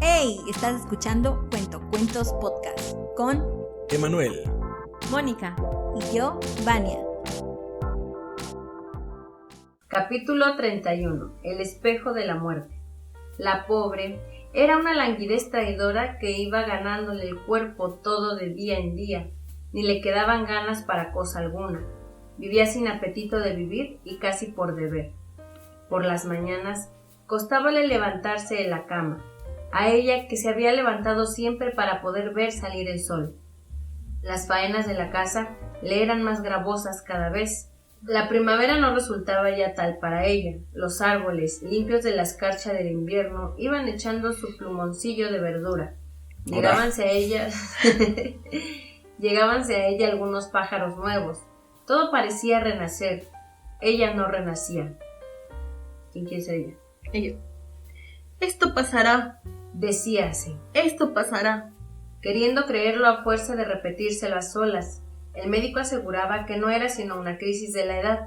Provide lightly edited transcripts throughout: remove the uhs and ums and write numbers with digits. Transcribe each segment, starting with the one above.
¡Hey! Estás escuchando Cuentos Podcast con Emanuel, Mónica y yo, Vania. Capítulo 31. El espejo de la muerte. La pobre era una languidez traidora que iba ganándole el cuerpo todo de día en día, ni le quedaban ganas para cosa alguna. Vivía sin apetito de vivir y casi por deber. Por las mañanas costábale levantarse de la cama, a ella que se había levantado siempre para poder ver salir el sol. Las faenas de la casa le eran más gravosas cada vez. La primavera no resultaba ya tal para ella. Los árboles, limpios de la escarcha del invierno, iban echando su plumoncillo de verdura. Llegábanse a ella algunos pájaros nuevos. Todo parecía renacer. Ella no renacía. ¿Quién quiere ser ella? Ella. Esto pasará, decíase. esto pasará. Queriendo creerlo a fuerza de repetírselo a solas. El médico aseguraba que no era sino una crisis de la edad.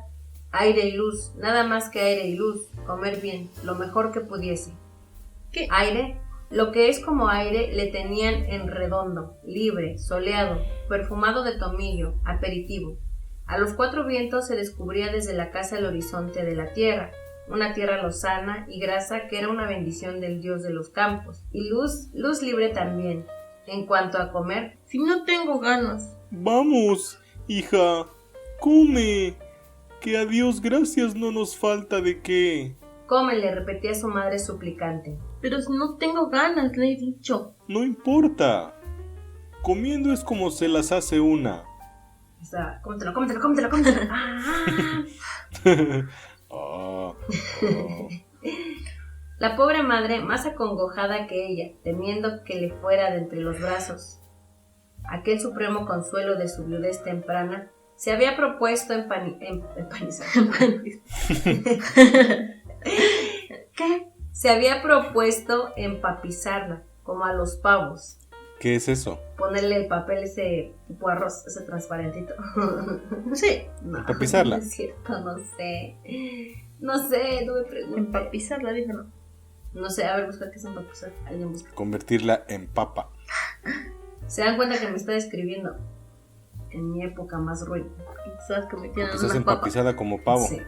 Aire y luz, nada más que aire y luz, comer bien, lo mejor que pudiese. ¿Qué? Aire, lo que es como aire, le tenían en redondo, libre, soleado, perfumado de tomillo, aperitivo. A los cuatro vientos se descubría desde la casa el horizonte de la tierra, una tierra lozana y grasa que era una bendición del dios de los campos, y luz libre también. En cuanto a comer, Si no tengo ganas. vamos, hija, come, que a Dios gracias no nos falta de qué. come, le repetía su madre suplicante. Pero si no tengo ganas, le he dicho. No importa, comiendo es como se las hace una. O sea, cómetelo. ¡Ah! La pobre madre, más acongojada que ella, temiendo que le fuera de entre los brazos aquel supremo consuelo de su viudez temprana, se había propuesto empanizar. ¿Qué? Se había propuesto empapizarla, como a los pavos. ¿Qué es eso? Ponerle el papel ese tipo arroz, ese transparentito. Sí, No, Empapizarla. no es cierto, no sé, no me preguntes. empapizarla, dije no. No sé, a ver, busca qué es empapizar. Alguien busca. Convertirla en papa. Se dan cuenta que me está describiendo en mi época más ruin. Sabes que me tienen Estás una papa. empapizada como pavo. Sí.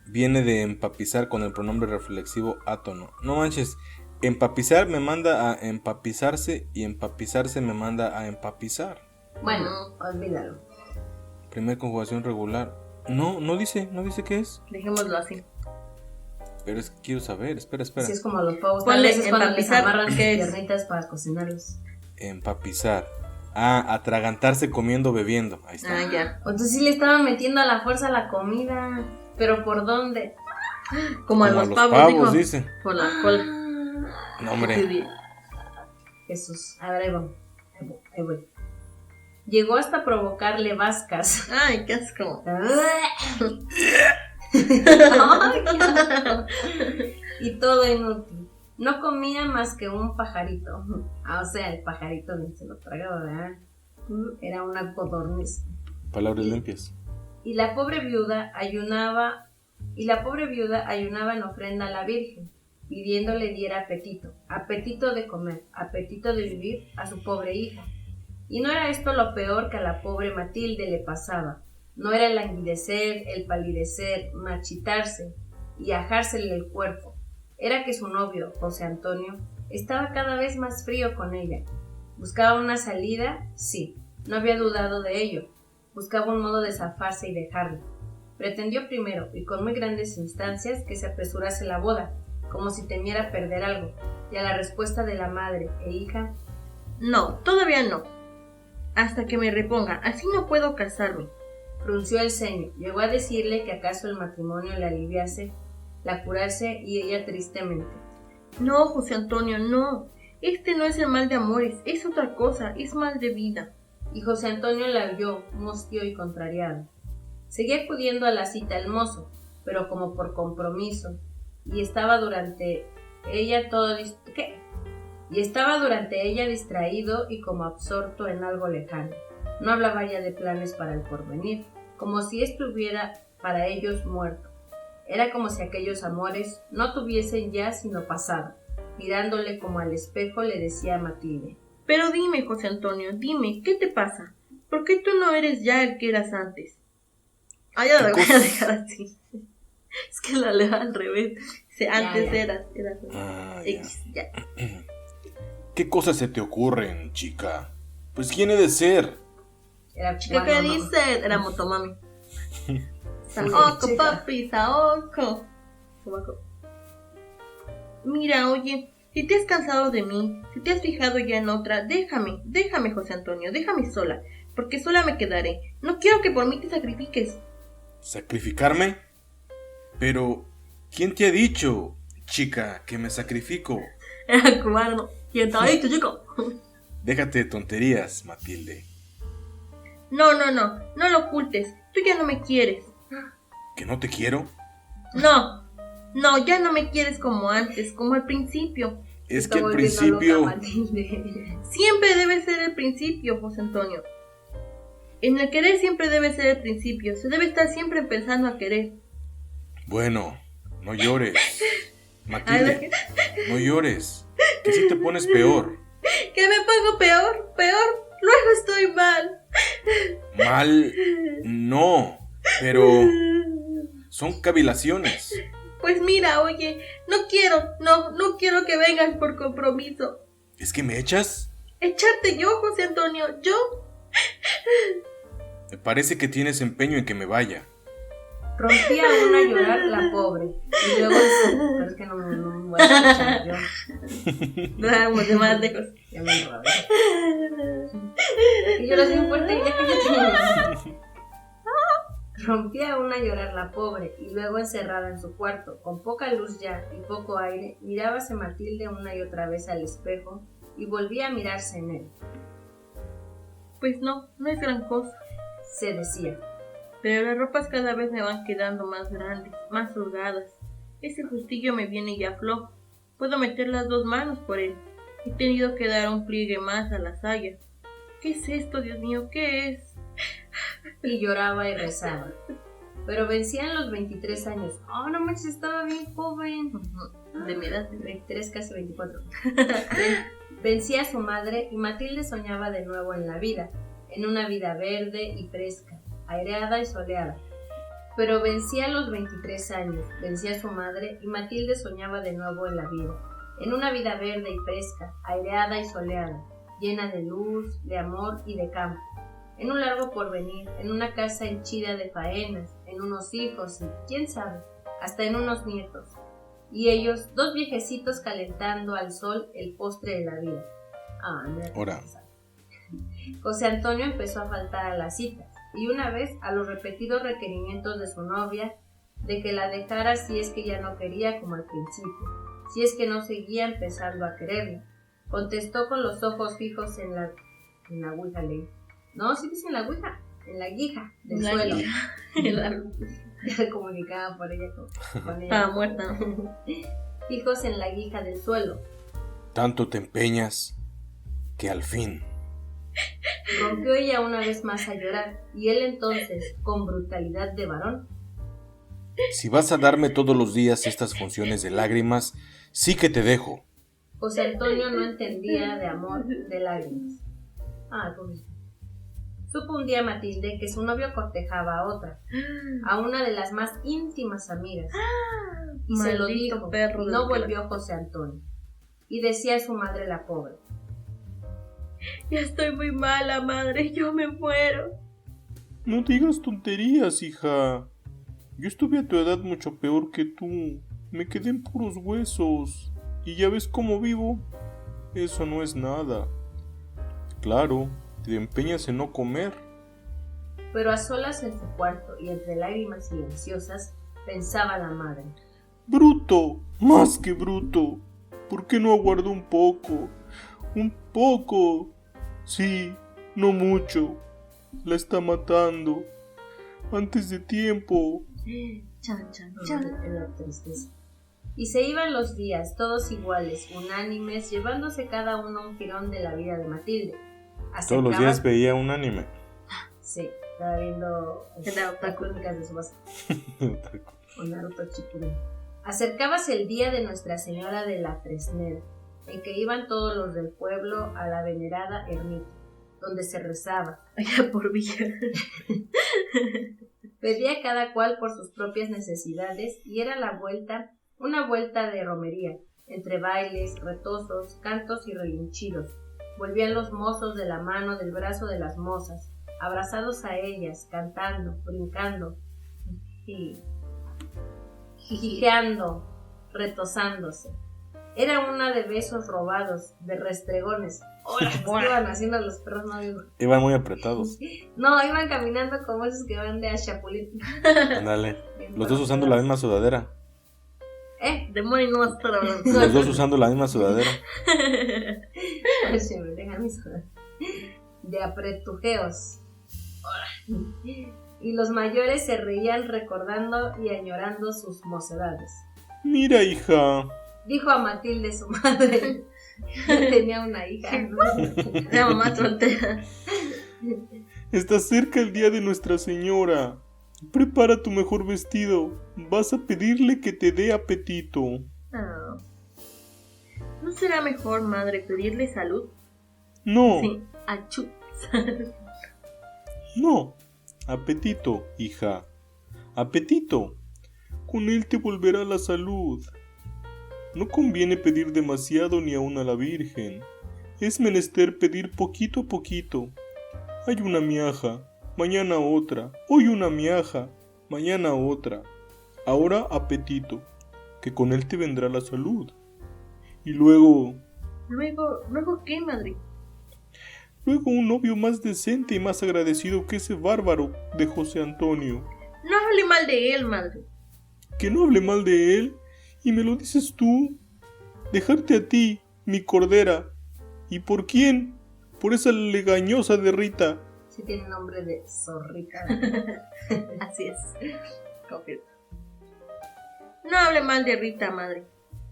Viene de empapizar con el pronombre reflexivo átono. No manches, empapizar me manda a empapizarse y empapizarse me manda a empapizar. Bueno, olvídalo. Primer conjugación regular. No dice qué es. Dejémoslo así. Pero es que quiero saber, espera. Si es como los pavos, Ponle tal vez es cuando les empapizar, amarran ¿qué es? piernitas para cocinarlos. Empapizar. Atragantarse comiendo, bebiendo. Ahí está. Ah, ya. O entonces sí le estaban metiendo a la fuerza la comida. ¿Pero por dónde? Como a Como los pavos, dijo. dice. Por la cola. No, hombre. Jesús. A ver, ahí voy. Llegó hasta provocarle vascas. Ay, qué asco. Ay, qué asco. Y todo inútil. No comía más que un pajarito. O sea, el pajarito ni se lo tragaba, ¿verdad? Era una codorniz. Palabras limpias. Y la pobre viuda ayunaba en ofrenda a la Virgen, pidiéndole diera apetito de comer, apetito de vivir a su pobre hija. Y no era esto lo peor que a la pobre Matilde le pasaba. No era el languidecer, el palidecer, marchitarse y ajársele el cuerpo. Era que su novio, José Antonio, estaba cada vez más frío con ella. Buscaba una salida, sí, no había dudado de ello. Buscaba un modo de zafarse y dejarla. Pretendió primero, y con muy grandes instancias, que se apresurase la boda, como si temiera perder algo, y a la respuesta de la madre e hija, No, todavía no. Hasta que me reponga. Así no puedo casarme. frunció el ceño. Llegó a decirle que acaso el matrimonio le aliviase, la curase, y ella tristemente. No, José Antonio, no. Este no es el mal de amores, es otra cosa, es mal de vida. Y José Antonio la oyó, mustio y contrariado. Seguía acudiendo a la cita el mozo, pero como por compromiso, y estaba durante ella distraído y como absorto en algo lejano. No hablaba ya de planes para el porvenir, como si estuviera para ellos muerto. Era como si aquellos amores no tuviesen ya sino pasado. Mirándole como al espejo, le decía a Matilde: Pero dime, José Antonio, dime, ¿qué te pasa? ¿Por qué tú no eres ya el que eras antes? Ah, ya la voy a dejar así. Es que la leo al revés. Dice, antes ya. eras Ya. ya. ¿Qué cosas se te ocurren, chica? Pues ¿quién he de ser? Era Chica, ¿qué dice? Era Motomami. Saoko, chica. papi, Saoko. Mira, oye, si te has cansado de mí, si te has fijado ya en otra, déjame, José Antonio, déjame sola, porque sola me quedaré. No quiero que por mí te sacrifiques. ¿Sacrificarme? Pero, ¿quién te ha dicho, chica, que me sacrifico? Era cubano. ¿Quién te ha dicho, chico? Déjate de tonterías, Matilde. No lo ocultes. Tú ya no me quieres. ¿Que no te quiero? No, ya no me quieres como antes, como al principio. Es Está que al volviendo principio... loca Matilde. Siempre debe ser el principio, José Antonio. En el querer siempre debe ser el principio. Se debe estar siempre pensando a querer. Bueno, no llores. Matilde, no llores. Que si te pones peor. Que me pongo peor. Luego estoy mal. Mal, no. Pero son cavilaciones. Pues mira, oye, no quiero que vengas por compromiso. ¿Es que me echas? Echarte yo, José Antonio, yo. Me parece que tienes empeño en que me vaya. Rompía aún a llorar la pobre. Y luego, pero es que no me voy a escuchar yo. Vamos de más lejos. Ya me enredé. Y yo lo hacía fuerte y ya cállate. Rompía aún a llorar la pobre, y luego encerrada en su cuarto, con poca luz ya y poco aire, mirábase Matilde una y otra vez al espejo y volvía a mirarse en él. Pues no es gran cosa. Se decía: Pero las ropas cada vez me van quedando más grandes, más holgadas. Ese justillo me viene ya flojo. Puedo meter las 2 manos por él. He tenido que dar un pliegue más a la saya. ¿Qué es esto, Dios mío? ¿Qué es? y lloraba y rezaba. Pero vencían los 23 años. Oh, no manches, estaba bien joven. De mi edad. 23, casi 24. Vencía a su madre y Matilde soñaba de nuevo en la vida, en una vida verde y fresca, aireada y soleada. Pero vencía a los 23 años, vencía a su madre y Matilde soñaba de nuevo en la vida, en una vida verde y fresca, aireada y soleada, llena de luz, de amor y de campo, en un largo porvenir, en una casa henchida de faenas, en unos hijos y, quién sabe, hasta en unos nietos. Y ellos, 2 viejecitos calentando al sol el postre de la vida. Ahora. José Antonio empezó a faltar a las citas, y una vez, a los repetidos requerimientos de su novia, de que la dejara si es que ya no quería como al principio, si es que no seguía empezando a quererla, contestó con los ojos fijos en la ouija ley. No, sí dice en la ouija, en la guija del suelo. Se comunicaba por ella con ella. Estaba muerta. Fijos en la guija del suelo. Tanto te empeñas que al fin. Rompió ella una vez más a llorar, y él entonces, con brutalidad de varón: Si vas a darme todos los días estas funciones de lágrimas, sí que te dejo. José Antonio no entendía de amor, de lágrimas. Pobrecito. Supo un día Matilde que su novio cortejaba a otra, a una de las más íntimas amigas, y se lo dijo, y no volvió José Antonio. Y decía a su madre la pobre: Ya estoy muy mala, madre, yo me muero. No digas tonterías, hija. Yo estuve a tu edad mucho peor que tú. Me quedé en puros huesos. Y ya ves cómo vivo. Eso no es nada. Claro, te empeñas en no comer. Pero a solas en su cuarto y entre lágrimas silenciosas, pensaba la madre: Bruto, más que bruto. ¿Por qué no aguardo un poco? Un poco. Sí, no mucho. La está matando. Antes de tiempo. Chan. Era tristeza. Y se iban los días, todos iguales, unánimes, llevándose cada uno un jirón de la vida de Matilde. Todos los días veía un anime. Sí, estaba viendo Era otaku. crónicas de Tsubasa o Naruto Shippuden. Acercábase el día de Nuestra Señora de la Fresneda, en que iban todos los del pueblo a la venerada ermita, donde se rezaba. Allá por Villa. Pedía cada cual por sus propias necesidades y era una vuelta de romería, entre bailes, retozos, cantos y relinchidos. Volvían los mozos de la mano del brazo de las mozas, abrazados a ellas, cantando, brincando y jijijeando, retozándose. Era una de besos robados, de restregones. Iban haciendo los perros, no digo. Iban muy apretados. No, iban caminando como esos que van de a Chapulín. Ándale. Los dos usando la misma sudadera. Demonio no va a estar hablando. Los dos usando la misma sudadera. Oye, me dejan mi sudadera. De apretujeos. Y los mayores se reían recordando y añorando sus mocedades. Mira, hija. Dijo a Matilde su madre. Tenía una hija, ¿no? La mamá soltera. Está cerca el día de Nuestra Señora. Prepara tu mejor vestido. Vas a pedirle que te dé apetito. Oh. ¿No será mejor, madre, pedirle salud? No. Sí, achú. No. Apetito, hija. Apetito. Con él te volverá la salud. No conviene pedir demasiado ni aun a la Virgen. Es menester pedir poquito a poquito. Hay una miaja, mañana otra. Hoy una miaja, mañana otra. Ahora apetito, que con él te vendrá la salud. Y luego... ¿Luego qué, madre? Luego un novio más decente y más agradecido que ese bárbaro de José Antonio. No hable mal de él, madre. Que no hable mal de él, y me lo dices tú. Dejarte a ti, mi cordera. ¿Y por quién? Por esa legañosa de Rita. Sí tiene nombre de zorrita. Así es. Confirmo. No hable mal de Rita, madre.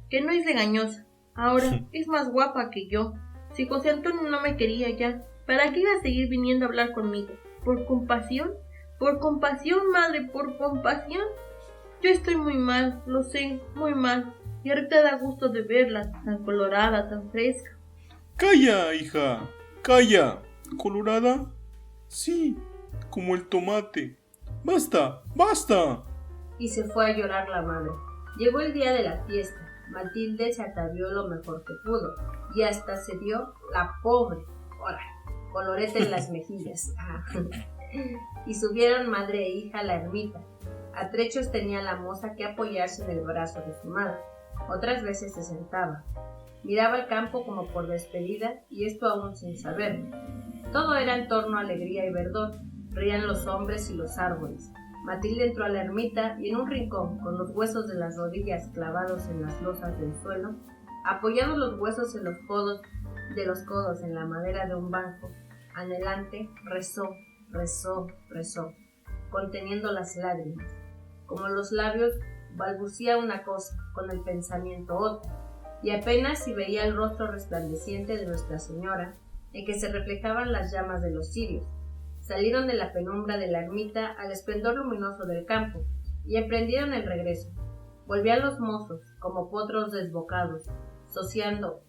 Que no es legañosa. Ahora es más guapa que yo. Si José Antonio no me quería ya, ¿para qué iba a seguir viniendo a hablar conmigo? ¿Por compasión? ¿Por compasión, madre? ¿Por compasión? Yo estoy muy mal, lo sé, muy mal. Y ahorita da gusto de verla, tan colorada, tan fresca. ¡Calla, hija! ¡Calla! ¿Colorada? Sí, como el tomate. ¡Basta! ¡Basta! Y se fue a llorar la madre. Llegó el día de la fiesta. Matilde se atavió lo mejor que pudo y hasta se dio la pobre colorete en las mejillas. Y subieron madre e hija a la ermita. A trechos tenía la moza que apoyarse en el brazo de su madre. Otras veces se sentaba. Miraba el campo como por despedida y esto aún sin saberlo. Todo era en torno a alegría y verdor. Reían los hombres y los árboles. Matilde entró a la ermita y en un rincón, con los huesos de las rodillas clavados en las losas del suelo, apoyados los huesos en los codos en la madera de un banco, anhelante, rezó, conteniendo las lágrimas. Como los labios balbucía una cosa, con el pensamiento otra, y apenas si veía el rostro resplandeciente de Nuestra Señora, en que se reflejaban las llamas de los cirios. Salieron de la penumbra de la ermita al esplendor luminoso del campo y emprendieron el regreso. Volvían los mozos, como potros desbocados, saciando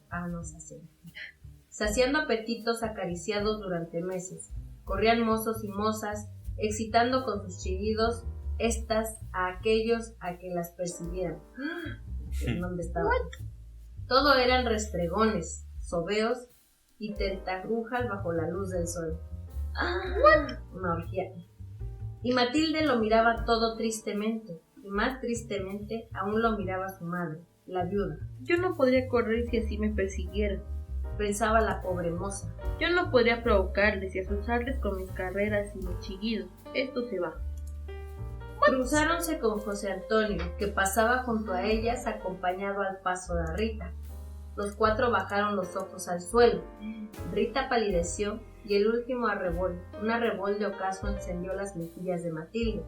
apetitos acariciados durante meses. Corrían mozos y mozas, excitando con sus chillidos estas a aquellos a que las persiguieran. ¿Dónde estaban? Todo eran restregones, sobeos y tentarrujas bajo la luz del sol. Una orgía. Y Matilde lo miraba todo tristemente, y más tristemente aún lo miraba su madre, la viuda. Yo no podría correr si así me persiguieran, pensaba la pobre moza. Yo no podría provocarles y asustarles con mis carreras y mis chillidos. Esto se va. Cruzáronse con José Antonio, que pasaba junto a ellas acompañado al paso de Rita. Los cuatro bajaron los ojos al suelo. Rita palideció y el último un arrebol de ocaso encendió las mejillas de Matilde,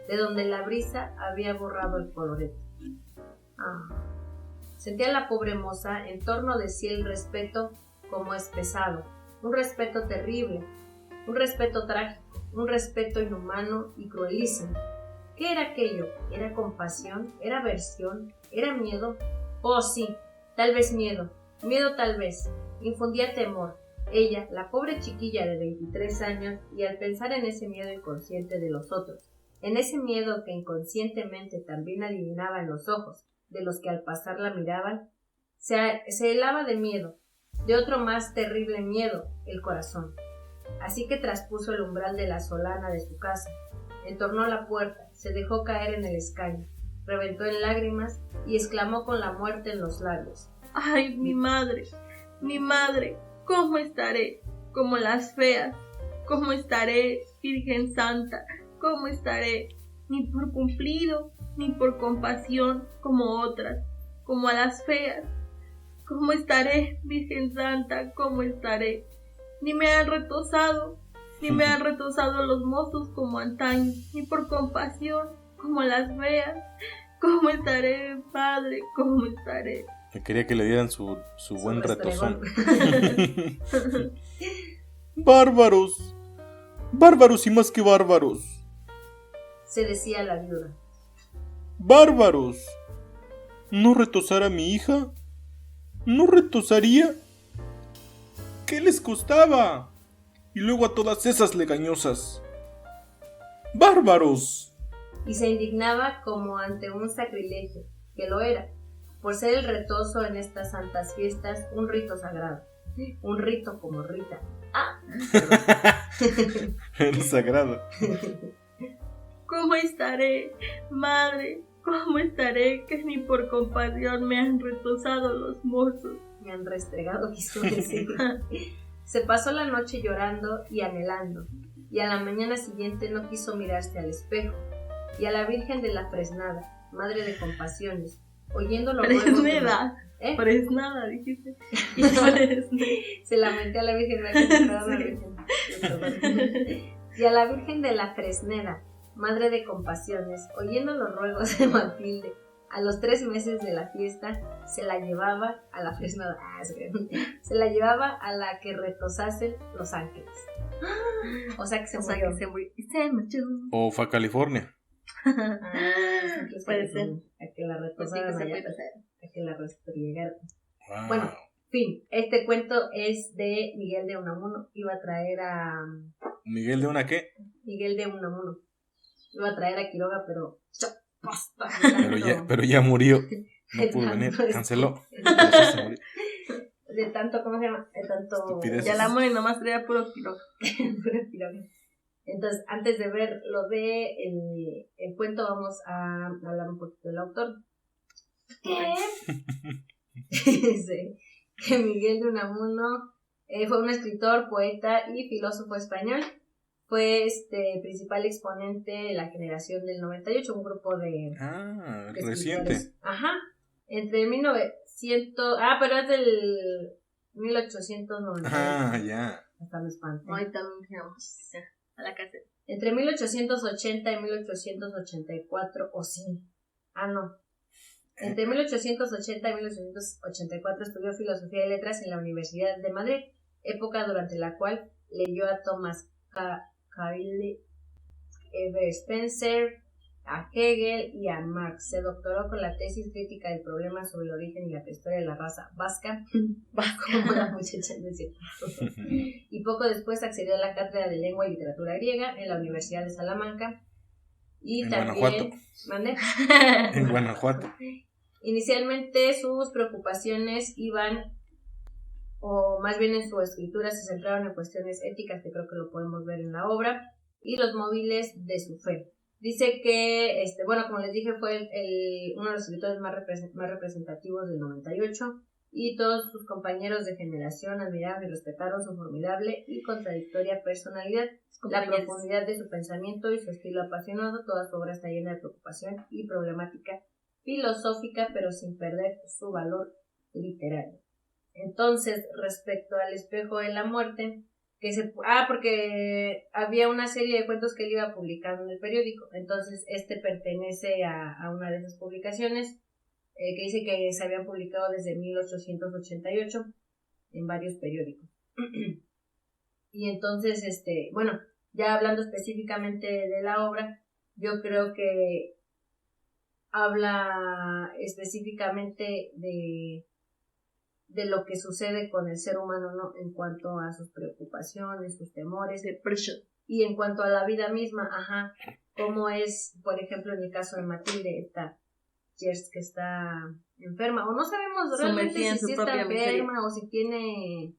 de donde la brisa había borrado el colorete. Sentía la pobre moza en torno de sí el respeto como espesado, un respeto terrible, un respeto trágico, un respeto inhumano y cruelísimo. ¿Qué era aquello? ¿Era compasión? ¿Era aversión? ¿Era miedo? Oh, sí, tal vez miedo. Miedo tal vez. Infundía temor. Ella, la pobre chiquilla de 23 años, y al pensar en ese miedo inconsciente de los otros, en ese miedo que inconscientemente también adivinaba en los ojos de los que al pasar la miraban, se helaba de miedo, de otro más terrible miedo, el corazón. Así que traspuso el umbral de la solana de su casa, entornó la puerta, se dejó caer en el escaño, reventó en lágrimas y exclamó con la muerte en los labios: ¡Ay, mi madre! ¿Cómo estaré? Como las feas. ¿Cómo estaré, Virgen Santa? ¿Cómo estaré? Ni por cumplido, ni por compasión, como otras, como a las feas. ¿Cómo estaré, Virgen Santa? ¿Cómo estaré? Ni me han retozado los mozos como antaño, ni por compasión, como las feas. ¿Cómo estaré, padre? ¿Cómo estaré? Me quería que le dieran su buen retozón. ¡Bárbaros! ¡Bárbaros y más que bárbaros! Se decía la viuda. ¡Bárbaros! ¿No retosar a mi hija? ¿No retosaría? ¿Qué les costaba? Y luego a todas esas legañosas. ¡Bárbaros! Y se indignaba como ante un sacrilegio, que lo era, por ser el retozo en estas santas fiestas un rito sagrado, un rito como Rita. El sagrado. ¿Cómo estaré, madre? ¿Cómo estaré que ni por compasión me han retozado los mozos? Me han restregado, quiso decir. Se pasó la noche llorando y anhelando, y a la mañana siguiente no quiso mirarse al espejo, y a la Virgen de la Fresnada, madre de compasiones, oyendo los ruegos de... Fresnada, dijiste. Se lamenté a la Virgen y a la Virgen de la Fresneda, madre de compasiones, oyendo los ruegos de Matilde. A los 3 meses de la fiesta se la llevaba a la Fresnada, se la llevaba a la que retosasen los ángeles. O sea que se murió. O fue a California. Puede ser. A que la retosaran allá, a que la restregaran. Wow. Bueno, fin, este cuento es de Miguel de Unamuno. Iba a traer a... ¿Miguel de una qué? Miguel de Unamuno. Iba a traer a Quiroga, pero... ¡Basta! Pero ya murió. No pudo venir. Canceló. De tanto, ¿cómo se llama? De tanto... Estupideces. Ya la muere, nomás traía puro Quiroga. Entonces, antes de ver lo de el cuento, vamos a hablar un poquito del autor. Sí, que Miguel de Unamuno fue un escritor, poeta y filósofo español. Fue principal exponente de la generación del 98, un grupo de reciente. Ajá. Entre 1900... pero es del 1890. Ya. Hasta me espanté. Ahí también digamos, a la casa. Entre 1880 y 1884, o sí. No. Entre 1880 y 1884 estudió Filosofía y Letras en la Universidad de Madrid, época durante la cual leyó a Thomas Carlyle, Spencer, a Hegel y a Marx. Se doctoró con la tesis crítica del problema sobre el origen y la prehistoria de la raza vasca, como la muchacha decía. Y poco después accedió a la cátedra de Lengua y Literatura Griega en la Universidad de Salamanca. Y en también... Guanajuato. ¿Mande? En Guanajuato. Inicialmente sus preocupaciones iban, o más bien en su escritura se centraron en cuestiones éticas, que creo que lo podemos ver en la obra, y los móviles de su fe. Dice que, como les dije, fue uno de los escritores más representativos del 98, y todos sus compañeros de generación admiraron y respetaron su formidable y contradictoria personalidad, la profundidad de su pensamiento y su estilo apasionado. Toda su obra está llena de preocupación y problemática filosófica, pero sin perder su valor literario. Entonces, respecto al espejo de la muerte, porque había una serie de cuentos que él iba publicando en el periódico, entonces pertenece a una de esas publicaciones, que dice que se habían publicado desde 1888 en varios periódicos. Y entonces, ya hablando específicamente de la obra, yo creo que habla específicamente de lo que sucede con el ser humano, ¿no? En cuanto a sus preocupaciones, sus temores, Depression. y en cuanto a la vida misma, cómo es, por ejemplo, en el caso de Matilde, esta Jers que está enferma, o no sabemos realmente Sumergida en si su está propia miseria. enferma o si tiene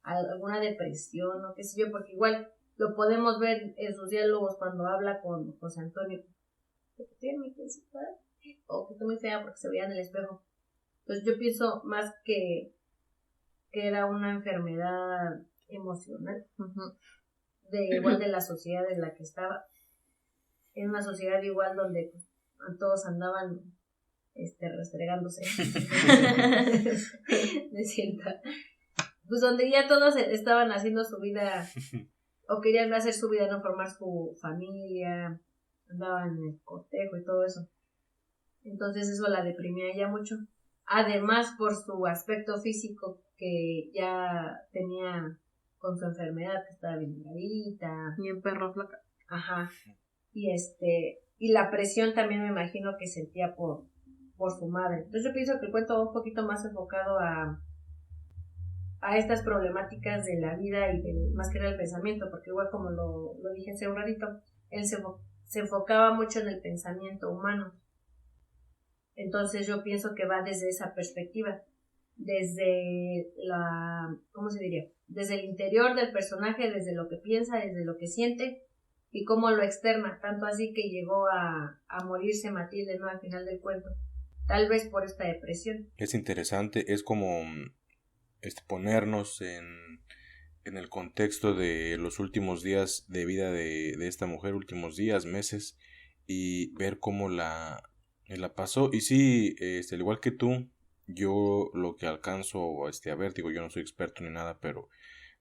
alguna depresión o qué sé yo, porque igual lo podemos ver en sus diálogos cuando habla con José Antonio, que tiene mi piecita, o que está muy fea porque se veía en el espejo. Entonces yo pienso más que era una enfermedad emocional, igual de la sociedad en la que estaba, en una sociedad igual donde pues, todos andaban restregándose. Me siento. Pues donde ya todos estaban haciendo su vida, o querían hacer su vida, no formar su familia, andaban en el cortejo y todo eso. Entonces eso la deprimía ya mucho. Además por su aspecto físico que ya tenía con su enfermedad, que estaba bien delgadita. Y en perro flaca. Ajá. Y la presión también me imagino que sentía por su madre. Entonces yo pienso que el cuento va un poquito más enfocado a estas problemáticas de la vida y más que nada el pensamiento, porque igual como lo dije hace un ratito, él se enfocaba mucho en el pensamiento humano. Entonces yo pienso que va desde esa perspectiva, desde ¿cómo se diría? Desde el interior del personaje, desde lo que piensa, desde lo que siente y cómo lo externa, tanto así que llegó a morirse Matilde, ¿no? Al final del cuento, tal vez por esta depresión. Es interesante, es como ponernos en el contexto de los últimos días de vida de esta mujer, últimos días, meses, y ver cómo la pasó. Y sí, al igual que tú, yo lo que alcanzo a ver, digo, yo no soy experto ni nada, pero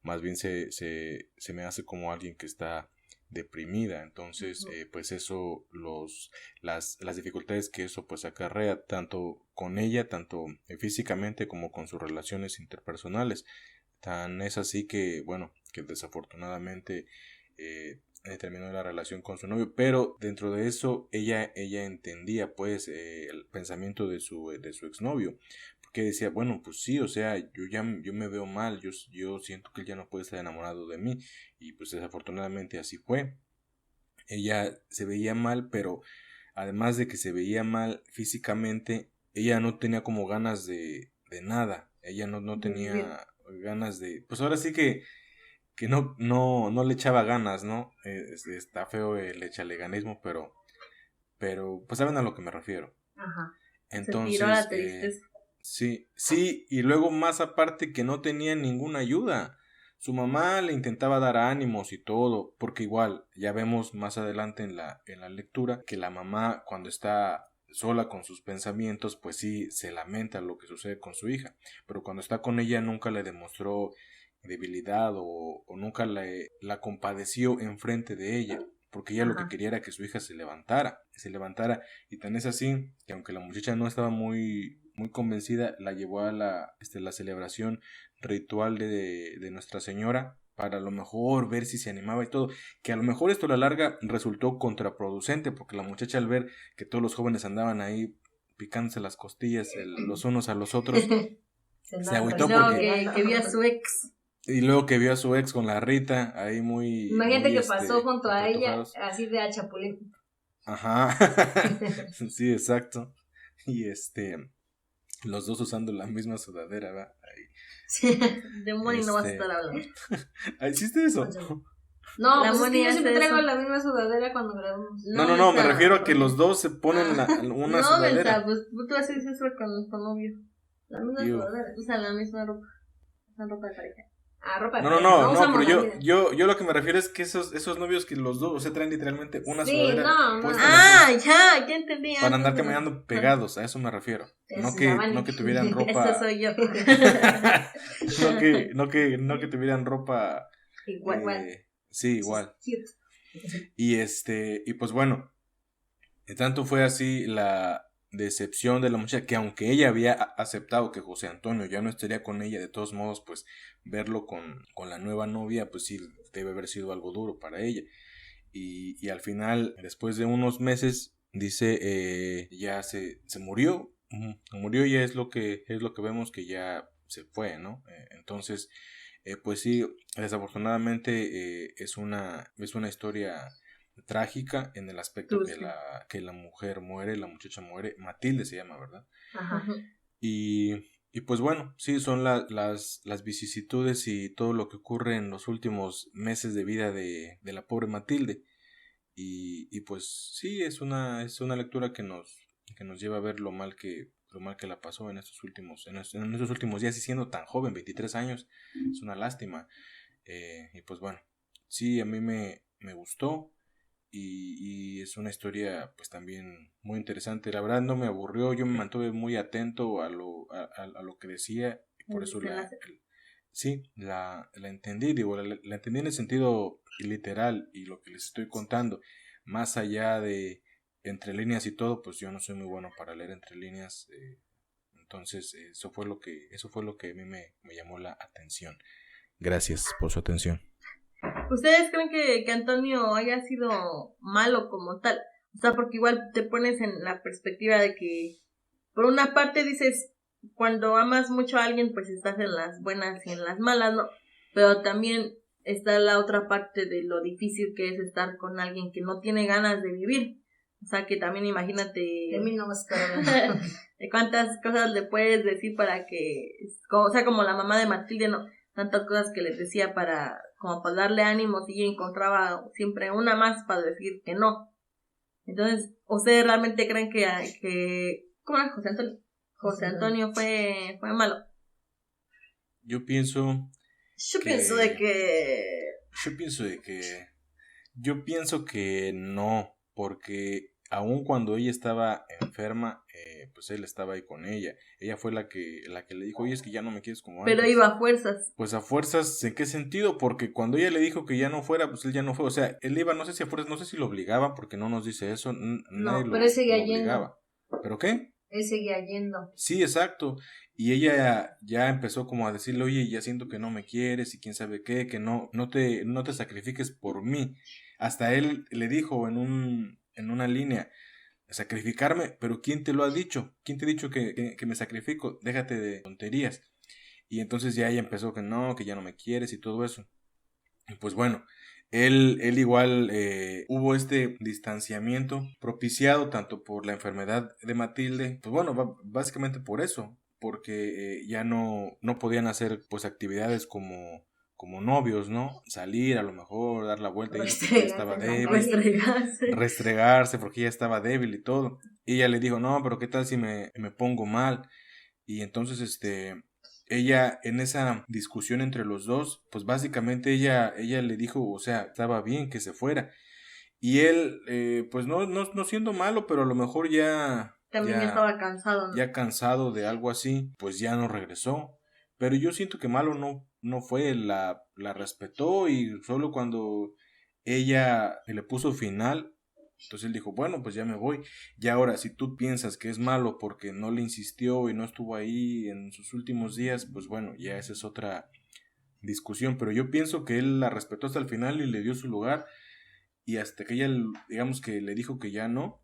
más bien se me hace como alguien que está deprimida. Entonces pues eso, las dificultades que eso pues acarrea tanto con ella, tanto físicamente como con sus relaciones interpersonales. Tan es así que bueno, que desafortunadamente terminó la relación con su novio, pero dentro de eso ella entendía pues el pensamiento de su exnovio, porque decía, bueno, pues sí, o sea, yo me veo mal, yo siento que él ya no puede estar enamorado de mí, y pues desafortunadamente así fue. Ella se veía mal, pero además de que se veía mal físicamente, ella no tenía como ganas de nada, ella no tenía ganas de, pues ahora sí que no le echaba ganas, ¿no? Está feo el echaleganismo, pero pues saben a lo que me refiero. Ajá. Entonces, se tiró la tristeza. Sí, y luego más aparte que no tenía ninguna ayuda. Su mamá le intentaba dar ánimos y todo, porque igual ya vemos más adelante en la lectura que la mamá cuando está sola con sus pensamientos, pues sí se lamenta lo que sucede con su hija, pero cuando está con ella nunca le demostró debilidad o nunca la compadeció enfrente de ella, porque ella lo que quería era que su hija se levantara, y tan es así que aunque la muchacha no estaba muy convencida, la llevó a la celebración ritual de Nuestra Señora para a lo mejor ver si se animaba y todo, que a lo mejor esto a la larga resultó contraproducente, porque la muchacha al ver que todos los jóvenes andaban ahí picándose las costillas los unos a los otros, se agüitó porque que vio a su ex. Y luego que vio a su ex con la Rita, ahí muy... Imagínate muy, que pasó junto a ella, apretujados. así de a chapulín. Ajá. Sí, exacto. Y los dos usando la misma sudadera, ¿va? Ahí. De Moni no vas a estar hablando. ¿Hiciste eso? No, La pues es que yo siempre traigo eso. la misma sudadera cuando grabamos. No, me refiero a que los dos se ponen una sudadera. No, pues tú haces eso con tu novio. La misma sudadera. Usan la misma ropa. Usan ropa de pareja. Ropa de No, pero yo lo que me refiero es que esos novios que los dos, o sea, traen literalmente una sudadera puesta ya entendí. para andar caminando pegados, a eso me refiero. No que tuvieran ropa. Eso soy yo. no que tuvieran ropa igual. Sí, igual. Y y pues bueno, tanto fue así la decepción de la muchacha, que aunque ella había aceptado que José Antonio ya no estaría con ella, de todos modos pues verlo con la nueva novia pues sí debe haber sido algo duro para ella, y al final, después de unos meses, dice, ya se murió, murió, ya es lo que vemos, que ya se fue, ¿no? Entonces, pues sí, desafortunadamente es una historia trágica en el aspecto que la mujer muere, la muchacha muere, Matilde se llama, ¿verdad? Ajá. Y pues bueno, sí, son las vicisitudes y todo lo que ocurre en los últimos meses de vida de la pobre Matilde. Y pues sí, es una lectura que nos lleva a ver lo mal que la pasó en estos últimos días, y siendo tan joven, 23 años, es una lástima. Y pues bueno, sí, a mí me gustó, y es una historia pues también muy interesante. La verdad no me aburrió, yo me mantuve muy atento a lo que decía, y por eso la entendí, digo, la entendí en el sentido literal, y lo que les estoy contando, más allá de entre líneas y todo, pues yo no soy muy bueno para leer entre líneas, entonces eso fue lo que a mí me llamó la atención. Gracias por su atención. ¿Ustedes creen que Antonio haya sido malo como tal? O sea, porque igual te pones en la perspectiva de que, por una parte dices, cuando amas mucho a alguien, pues estás en las buenas y en las malas, ¿no? Pero también está la otra parte de lo difícil que es estar con alguien que no tiene ganas de vivir. O sea, que también imagínate... De mí no vas a estar de cuántas cosas le puedes decir para que... O sea, como la mamá de Matilde, ¿no? Tantas cosas que les decía para darle ánimos, y ella encontraba siempre una más para decir que no. Entonces, ¿ustedes realmente creen que ¿cómo era José Antonio? José Antonio fue malo. Yo pienso que no, porque aun cuando ella estaba enferma, pues él estaba ahí con ella. Ella fue la que le dijo, oye, es que ya no me quieres como antes. Pero iba a fuerzas. Pues a fuerzas, ¿en qué sentido? Porque cuando ella le dijo que ya no fuera, pues él ya no fue. O sea, él iba, no sé si a fuerzas, no sé si lo obligaba, porque no nos dice eso. Nadie pero él seguía lo obligaba. yendo. ¿Pero qué? Él seguía yendo. Sí, exacto. Y ella ya empezó como a decirle, oye, ya siento que no me quieres y quién sabe qué, que no te sacrifiques por mí. Hasta él le dijo en una línea, sacrificarme, pero ¿quién te lo ha dicho? ¿Quién te ha dicho que me sacrifico? Déjate de tonterías. Y entonces ya ella empezó que no, que ya no me quieres y todo eso. Y pues bueno, él igual hubo este distanciamiento propiciado tanto por la enfermedad de Matilde, pues bueno, básicamente por eso, porque ya no podían hacer pues actividades como novios, ¿no? Salir, a lo mejor dar la vuelta, porque ella estaba débil, restregarse porque ella estaba débil y todo. Y ella le dijo, no, pero ¿qué tal si me pongo mal? Y entonces ella, en esa discusión entre los dos, pues básicamente ella le dijo, o sea, estaba bien que se fuera. Y él, pues no siendo malo, pero a lo mejor también estaba cansado, ¿no? Ya cansado de algo así, pues ya no regresó. Pero yo siento que malo no fue, la respetó, y solo cuando ella le puso final, entonces él dijo, bueno, pues ya me voy. Y ahora, si tú piensas que es malo porque no le insistió y no estuvo ahí en sus últimos días, pues bueno, ya esa es otra discusión. Pero yo pienso que él la respetó hasta el final y le dio su lugar, y hasta que ella, digamos, que le dijo que ya no,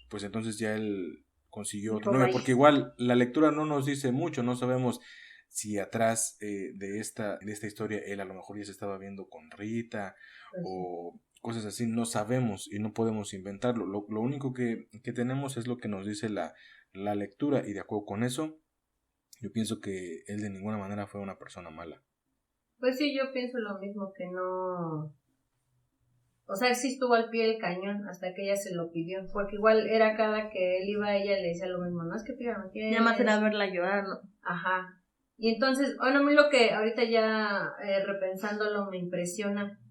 pues entonces ya él consiguió otro novio, porque igual la lectura no nos dice mucho, no sabemos si atrás de esta historia él a lo mejor ya se estaba viendo con Rita, o cosas así, no sabemos y no podemos inventarlo. Lo único que tenemos es lo que nos dice la lectura, y de acuerdo con eso, yo pienso que él de ninguna manera fue una persona mala. Pues sí, yo pienso lo mismo, que no... O sea, sí estuvo al pie del cañón hasta que ella se lo pidió, porque igual era cada que él iba, ella le decía lo mismo, no es que pídame, que... Ya más era verla llorar, ¿no? Ajá. Y entonces, bueno, a mí lo que ahorita ya repensándolo me impresiona,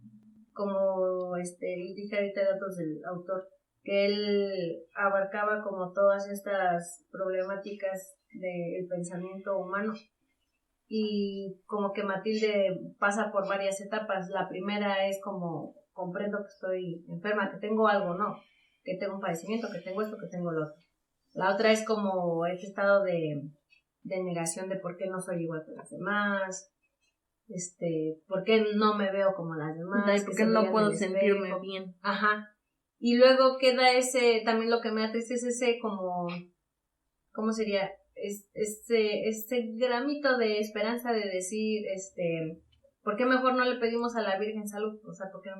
como dije ahorita datos del autor, que él abarcaba como todas estas problemáticas del pensamiento humano, y como que Matilde pasa por varias etapas. La primera es como, comprendo que estoy enferma, que tengo algo, no, que tengo un padecimiento, que tengo esto, que tengo lo otro. La otra es como este estado de negación de por qué no soy igual que las demás, por qué no me veo como las demás, por qué no puedo sentirme bien. Ajá. Y luego queda ese, también lo que me atriste es ese como, ¿cómo sería? Este gramito de esperanza de decir, ¿por qué mejor no le pedimos a la Virgen salud? O sea, ¿por qué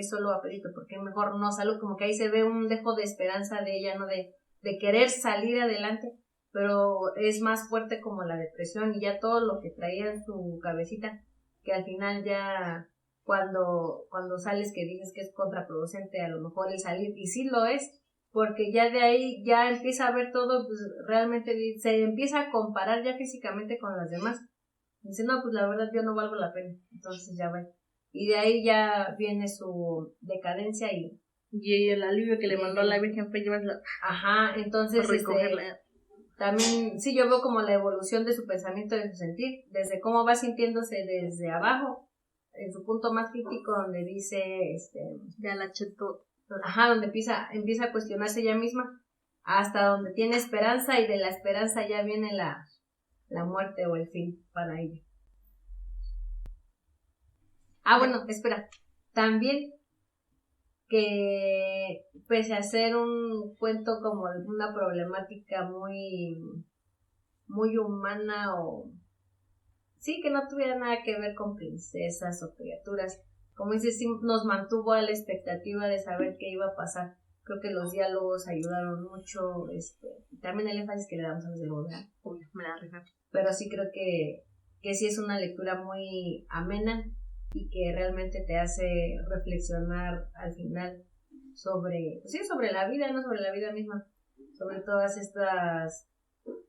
solo a Pedrito? ¿Por qué mejor no salud? Como que ahí se ve un dejo de esperanza de ella, ¿no? De querer salir adelante, pero es más fuerte como la depresión y ya todo lo que traía en su cabecita, que al final ya cuando sales que dices que es contraproducente a lo mejor el salir, y sí lo es, porque ya de ahí ya empieza a ver todo, pues realmente se empieza a comparar ya físicamente con las demás. Dice, no, pues la verdad yo no valgo la pena, entonces ya va. Y de ahí ya viene su decadencia y el alivio que le mandó a la Virgen fue llevarla. Ajá, entonces recogerla. También, sí, yo veo como la evolución de su pensamiento, de su sentir, desde cómo va sintiéndose desde abajo, en su punto más crítico, donde dice, ya la chetó. Ajá, donde empieza a cuestionarse ella misma, hasta donde tiene esperanza, y de la esperanza ya viene la muerte o el fin para ella. Bueno, espera, también que pese a ser un cuento como de una problemática muy, muy humana, o sí, que no tuviera nada que ver con princesas o criaturas, como dices, sí nos mantuvo a la expectativa de saber qué iba a pasar. Creo que los diálogos ayudaron mucho, también el énfasis que le damos a los diálogos, ¿verdad? Uy, me la regaron. Pero sí creo que sí es una lectura muy amena y que realmente te hace reflexionar al final sobre la vida, no sobre la vida misma, sobre todas estas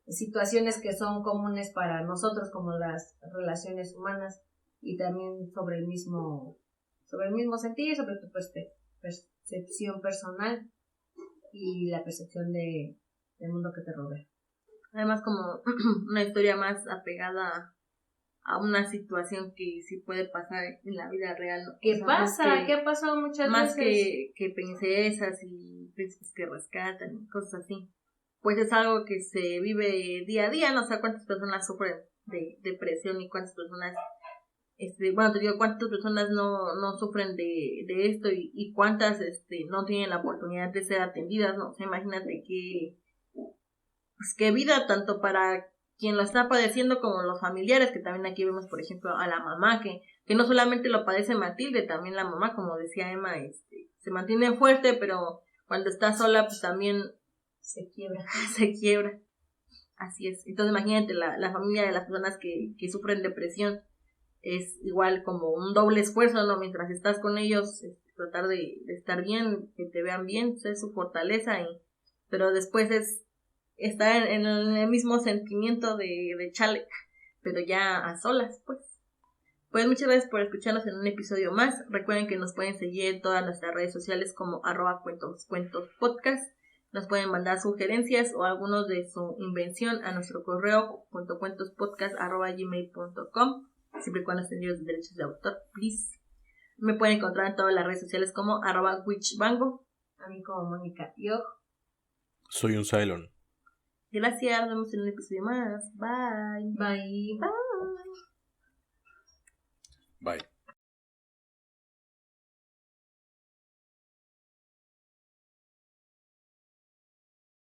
situaciones que son comunes para nosotros, como las relaciones humanas, y también sobre el mismo sentir, sobre tu percepción personal y la percepción del mundo que te rodea. Además, como una historia más apegada a una situación que sí puede pasar en la vida real, ¿no? ¿Qué pasa? ¿Qué ha pasado muchas más veces? Que princesas y príncipes que rescatan y cosas así. Pues es algo que se vive día a día, no sé cuántas personas sufren de depresión y cuántas personas, cuántas personas no sufren de esto y cuántas no tienen la oportunidad de ser atendidas, ¿no? O sea, imagínate que vida tanto para quien lo está padeciendo como los familiares, que también aquí vemos, por ejemplo, a la mamá, que no solamente lo padece Matilde, también la mamá, como decía Emma, se mantiene fuerte, pero cuando está sola, pues también se quiebra. Se quiebra. Así es. Entonces imagínate la familia de las personas que sufren depresión, es igual como un doble esfuerzo, ¿no? Mientras estás con ellos, tratar de estar bien, que te vean bien, es su fortaleza, pero después es estar en el mismo sentimiento de chale, pero ya a solas, pues. Pues muchas gracias por escucharnos en un episodio más. Recuerden que nos pueden seguir en todas nuestras redes sociales como @cuentospodcast. Nos pueden mandar sugerencias o algunos de su invención a nuestro correo cuentocuentospodcast@gmail.com, siempre y cuando estén libres de derechos de autor, please. Me pueden encontrar en todas las redes sociales como @witchbango. A mí como Mónica. Yo soy un Cylon. Gracias, nos vemos en un episodio más. Bye. Bye. Bye. Bye.